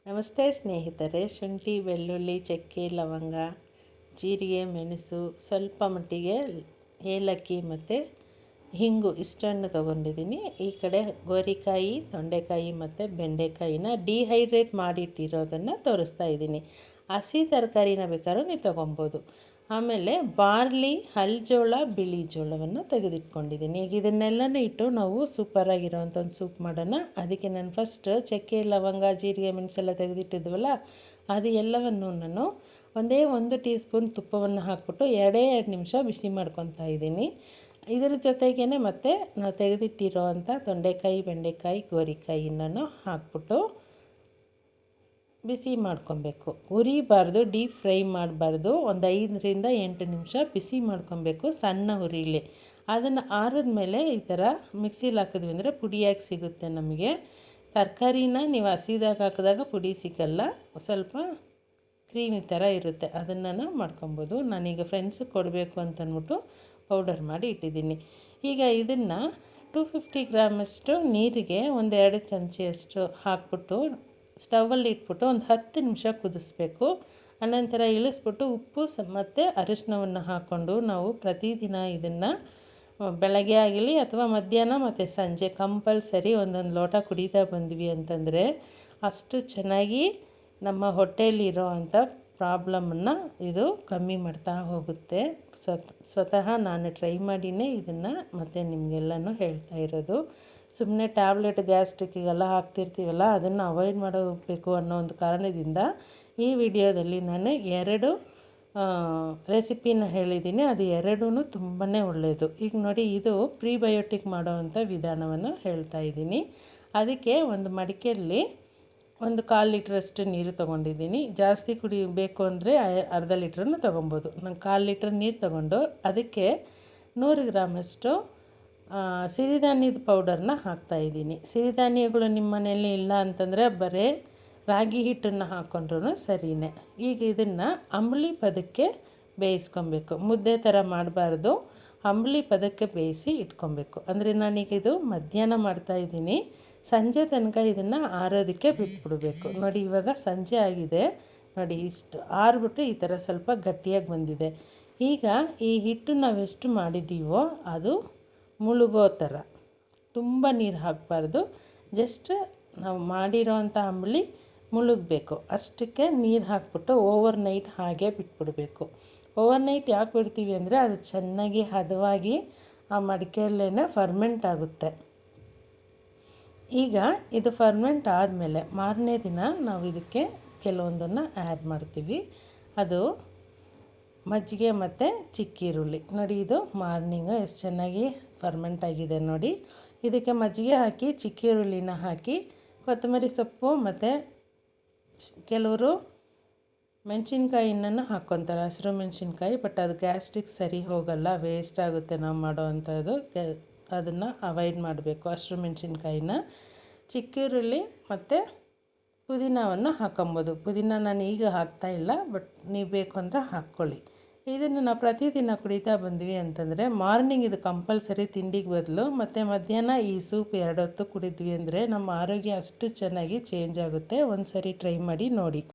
ನಮಸ್ತೆ ಸ್ನೇಹಿತರೆ. ಶುಂಠಿ, ಬೆಳ್ಳುಳ್ಳಿ, ಚಕ್ಕೆ, ಲವಂಗ, ಜೀರಿಗೆ, ಮೆಣಸು, ಸ್ವಲ್ಪ ಮಟ್ಟಿಗೆ ಏಲಕ್ಕಿ ಮತ್ತು ಹಿಂಗು ಇಷ್ಟನ್ನು ತೊಗೊಂಡಿದ್ದೀನಿ. ಈ ಕಡೆ ಗೋರಿಕಾಯಿ, ತೊಂಡೆಕಾಯಿ ಮತ್ತು ಬೆಂಡೆಕಾಯಿನ ಡಿಹೈಡ್ರೇಟ್ ಮಾಡಿಟ್ಟಿರೋದನ್ನು ತೋರಿಸ್ತಾ ಇದ್ದೀನಿ. ಹಸಿ ತರಕಾರಿನ ಬೇಕಾದ್ರೂ ನೀವು ತೊಗೊಬೋದು. ಆಮೇಲೆ ಬಾರ್ಲಿ, ಹಲ್ಜೋಳ, ಬಿಳಿ ಜೋಳವನ್ನು ತೆಗೆದಿಟ್ಕೊಂಡಿದ್ದೀನಿ. ಈಗ ಇದನ್ನೆಲ್ಲನೂ ಇಟ್ಟು ನಾವು ಸೂಪರಾಗಿರೋವಂಥ ಒಂದು ಸೂಪ್ ಮಾಡೋಣ. ಅದಕ್ಕೆ ನಾನು ಫಸ್ಟ್ ಚಕ್ಕೆ, ಲವಂಗ, ಜೀರಿಗೆ, ಮೆಣಸೆಲ್ಲ ತೆಗೆದಿಟ್ಟಿದ್ವಲ್ಲ, ಅದು ಎಲ್ಲವನ್ನು ನಾನು ಒಂದೇ 1 ಟೀ ಸ್ಪೂನ್ ತುಪ್ಪವನ್ನು ಹಾಕ್ಬಿಟ್ಟು 2 ನಿಮಿಷ ಬಿಸಿ ಮಾಡ್ಕೊತಾ ಇದ್ದೀನಿ. ಇದರ ಜೊತೆಗೇ ಮತ್ತು ನಾವು ತೆಗೆದಿಟ್ಟಿರೋವಂಥ ತೊಂಡೆಕಾಯಿ, ಬೆಂಡೆಕಾಯಿ, ಗೋರಿಕಾಯಿನೂ ಹಾಕ್ಬಿಟ್ಟು ಬಿಸಿ ಮಾಡ್ಕೊಬೇಕು. ಉರಿಬಾರ್ದು, ಡೀಪ್ ಫ್ರೈ ಮಾಡಬಾರ್ದು. ಒಂದು 5ರಿಂದ 8 ನಿಮಿಷ ಬಿಸಿ ಮಾಡ್ಕೊಬೇಕು ಸಣ್ಣ ಉರಿಲಿ. ಅದನ್ನು ಆರಿದ್ಮೇಲೆ ಈ ಥರ ಮಿಕ್ಸಿಲಿ ಹಾಕಿದ್ವಿ ಅಂದರೆ ಪುಡಿಯಾಗಿ ಸಿಗುತ್ತೆ ನಮಗೆ. ತರಕಾರಿನ ನೀವು ಹಸಿದಾಗ ಹಾಕಿದಾಗ ಪುಡಿ ಸಿಕ್ಕಲ್ಲ, ಸ್ವಲ್ಪ ಕ್ರೀಮಿ ಥರ ಇರುತ್ತೆ. ಅದನ್ನು ಮಾಡ್ಕೊಬೋದು. ನಾನೀಗ ಫ್ರೆಂಡ್ಸಿಗೆ ಕೊಡಬೇಕು ಅಂತಂದ್ಬಿಟ್ಟು ಪೌಡರ್ ಮಾಡಿ ಇಟ್ಟಿದ್ದೀನಿ. ಈಗ ಇದನ್ನು 250 ಗ್ರಾಮಷ್ಟು ನೀರಿಗೆ 1-2 ಚಮಚೆಯಷ್ಟು ಹಾಕ್ಬಿಟ್ಟು ಸ್ಟವಲ್ಲಿ ಇಟ್ಬಿಟ್ಟು ಒಂದು 10 ನಿಮಿಷ ಕುದಿಸ್ಬೇಕು. ಅನಂತರ ಇಳಿಸ್ಬಿಟ್ಟು ಉಪ್ಪು ಮತ್ತು ಅರಿಶಿನವನ್ನು ಹಾಕ್ಕೊಂಡು ನಾವು ಪ್ರತಿದಿನ ಇದನ್ನು ಬೆಳಗ್ಗೆ ಆಗಲಿ ಅಥವಾ ಮಧ್ಯಾಹ್ನ ಮತ್ತು ಸಂಜೆ ಕಂಪಲ್ಸರಿ ಒಂದೊಂದು ಲೋಟ ಕುಡಿತಾ ಬಂದ್ವಿ ಅಂತಂದರೆ ಅಷ್ಟು ಚೆನ್ನಾಗಿ ನಮ್ಮ ಹೊಟ್ಟೆಯಲ್ಲಿರೋ ಅಂಥ ಪ್ರಾಬ್ಲಮನ್ನು ಇದು ಕಮ್ಮಿ ಮಾಡ್ತಾ ಹೋಗುತ್ತೆ. ಸ್ವತಃ ನಾನು ಟ್ರೈ ಮಾಡಿಯೇ ಇದನ್ನು ಮತ್ತು ನಿಮಗೆಲ್ಲನೂ ಹೇಳ್ತಾ ಇರೋದು. ಸುಮ್ಮನೆ ಟ್ಯಾಬ್ಲೆಟ್ ಗ್ಯಾಸ್ಟ್ರಿಕ್ಕಿಗೆಲ್ಲ ಹಾಕ್ತಿರ್ತೀವಲ್ಲ, ಅದನ್ನು ಅವಾಯ್ಡ್ ಮಾಡಬೇಕು ಅನ್ನೋ ಒಂದು ಕಾರಣದಿಂದ ಈ ವಿಡಿಯೋದಲ್ಲಿ ನಾನು 2 ರೆಸಿಪಿನ ಹೇಳಿದ್ದೀನಿ. ಅದು 2 ತುಂಬಾ ಒಳ್ಳೆಯದು. ಈಗ ನೋಡಿ, ಇದು ಪ್ರೀಬಯೋಟಿಕ್ ಮಾಡೋವಂಥ ವಿಧಾನವನ್ನು ಹೇಳ್ತಾ ಇದ್ದೀನಿ. ಅದಕ್ಕೆ ಒಂದು ಮಡಿಕೆಯಲ್ಲಿ 1/4 ಲೀಟ್ರಷ್ಟು ನೀರು ತೊಗೊಂಡಿದ್ದೀನಿ. ಜಾಸ್ತಿ ಕುಡಿಬೇಕು ಅಂದರೆ ಅರ್ಧ ಲೀಟ್ರನ್ನು ತೊಗೊಬೋದು. ನಾನು 1/4 ಲೀಟ್ರ್ ನೀರು ತೊಗೊಂಡು ಅದಕ್ಕೆ 100 ಗ್ರಾಮಷ್ಟು ಸಿರಿಧಾನ್ಯದ ಪೌಡರ್ನ ಹಾಕ್ತಾಯಿದ್ದೀನಿ. ಸಿರಿಧಾನ್ಯಗಳು ನಿಮ್ಮ ಮನೆಯಲ್ಲಿ ಇಲ್ಲ ಅಂತಂದರೆ ಬರೀ ರಾಗಿ ಹಿಟ್ಟನ್ನು ಹಾಕ್ಕೊಂಡ್ರೂ ಸರಿಯೇ. ಈಗ ಇದನ್ನು ಅಂಬಲಿ ಪದಕ್ಕೆ ಬೇಯಿಸ್ಕೊಬೇಕು. ಮುದ್ದೆ ಥರ ಮಾಡಬಾರ್ದು, ಅಂಬಲಿ ಪದಕ್ಕೆ ಬೇಯಿಸಿ ಇಟ್ಕೊಬೇಕು. ಅಂದರೆ ನಾನೀಗ ಇದು ಮಧ್ಯಾಹ್ನ ಮಾಡ್ತಾಯಿದ್ದೀನಿ. ಸಂಜೆ ತನಕ ಇದನ್ನು ಆರೋದಕ್ಕೆ ಬಿಟ್ಬಿಡಬೇಕು. ನೋಡಿ, ಇವಾಗ ಸಂಜೆ ಆಗಿದೆ. ನೋಡಿ, ಇಷ್ಟು ಆರಿಬಿಟ್ಟು ಈ ಥರ ಸ್ವಲ್ಪ ಗಟ್ಟಿಯಾಗಿ ಬಂದಿದೆ. ಈಗ ಈ ಹಿಟ್ಟು ನಾವೆಷ್ಟು ಮಾಡಿದ್ದೀವೋ ಅದು ಮುಳುಗೋ ಥರ, ತುಂಬ ನೀರು ಹಾಕಬಾರ್ದು. ಜಸ್ಟ್ ನಾವು ಮಾಡಿರೋ ಅಂಥ ಅಂಬಲಿ ಮುಳುಗಬೇಕು, ಅಷ್ಟಕ್ಕೆ ನೀರು ಹಾಕ್ಬಿಟ್ಟು ಓವರ್ ನೈಟ್ ಹಾಗೆ ಬಿಟ್ಬಿಡಬೇಕು. ಓವರ್ ನೈಟ್ ಯಾಕೆ ಬಿಡ್ತೀವಿ ಅಂದರೆ ಅದು ಚೆನ್ನಾಗಿ ಹದವಾಗಿ ಆ ಮಡಿಕೆಯಲ್ಲೇ ಫರ್ಮೆಂಟ್ ಆಗುತ್ತೆ. ಈಗ ಇದು ಫರ್ಮೆಂಟ್ ಆದಮೇಲೆ ಮಾರನೇ ದಿನ ನಾವು ಇದಕ್ಕೆ ಕೆಲವೊಂದನ್ನು ಆ್ಯಡ್ ಮಾಡ್ತೀವಿ. ಅದು ಮಜ್ಜಿಗೆ ಮತ್ತು ಚಿಕ್ಕೀರುಳ್ಳಿ. ನೋಡಿ, ಇದು ಮಾರ್ನಿಂಗು ಎಷ್ಟು ಚೆನ್ನಾಗಿ ಫರ್ಮೆಂಟ್ ಆಗಿದೆ ನೋಡಿ. ಇದಕ್ಕೆ ಮಜ್ಜಿಗೆ ಹಾಕಿ, ಚಿಕ್ಕೀರುಳ್ಳಿನ ಹಾಕಿ, ಕೊತ್ತಂಬರಿ ಸೊಪ್ಪು ಮತ್ತು ಕೆಲವರು ಮೆಣಸಿನ್ಕಾಯಿನೂ ಹಾಕ್ಕೊತಾರೆ, ಹಸಿರು ಮೆಣಸಿನ್ಕಾಯಿ. ಬಟ್ ಅದು ಗ್ಯಾಸ್ಟ್ರಿಕ್ ಸರಿ ಹೋಗಲ್ಲ, ವೇಸ್ಟ್ ಆಗುತ್ತೆ ನಾವು ಮಾಡೋ ಅಂಥದ್ದು. ಅದನ್ನು ಅವಾಯ್ಡ್ ಮಾಡಬೇಕು. ಹಸಿರು ಮೆಣಸಿನ್ಕಾಯಿನ, ಚಿಕ್ಕೀರುಳ್ಳಿ ಮತ್ತು ಪುದೀನವನ್ನು ಹಾಕೊಬೋದು. ಪುದೀನ ನಾನು ಈಗ ಹಾಕ್ತಾಯಿಲ್ಲ, ಬಟ್ ನೀವು ಬೇಕು ಅಂದರೆ ಹಾಕ್ಕೊಳ್ಳಿ. ಇದನ್ನು ನಾವು ಪ್ರತಿದಿನ ಕುಡಿತಾ ಬಂದ್ವಿ ಅಂತಂದರೆ ಮಾರ್ನಿಂಗ್ ಇದು ಕಂಪಲ್ಸರಿ ತಿಂಡಿಗೆ ಬದಲು, ಮತ್ತು ಮಧ್ಯಾಹ್ನ ಈ ಸೂಪ್ 2 ಹೊತ್ತು ಕುಡಿದ್ವಿ ಅಂದರೆ ನಮ್ಮ ಆರೋಗ್ಯ ಅಷ್ಟು ಚೆನ್ನಾಗಿ ಚೇಂಜ್ ಆಗುತ್ತೆ. ಒಂದು ಸರಿ ಟ್ರೈ ಮಾಡಿ ನೋಡಿ.